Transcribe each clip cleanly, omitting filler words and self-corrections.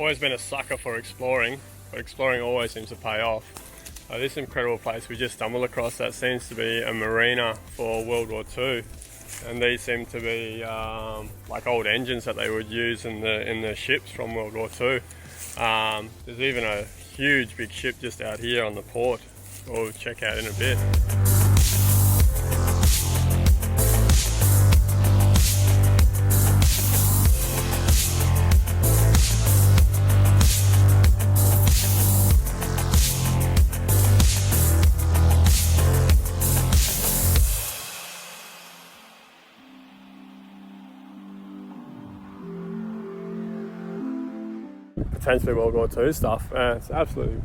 always been a sucker for exploring, but exploring always seems to pay off. This incredible place we just stumbled across that seems to be a marina for World War II, and these seem to be like old engines that they would use in the ships from World War II. There's even a huge big ship just out here on the port we'll check out in a bit. Potentially World War II stuff, and it's absolutely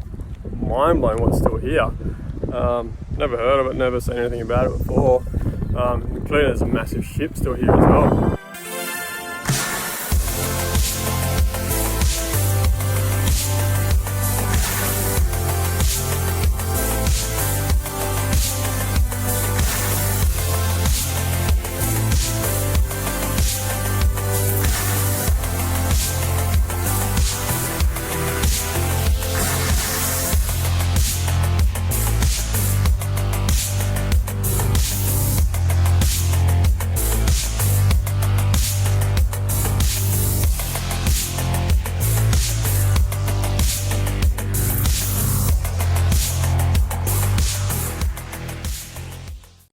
mind-blowing what's still here. Never heard of it, never seen anything about it before, including there's a massive ship still here as well.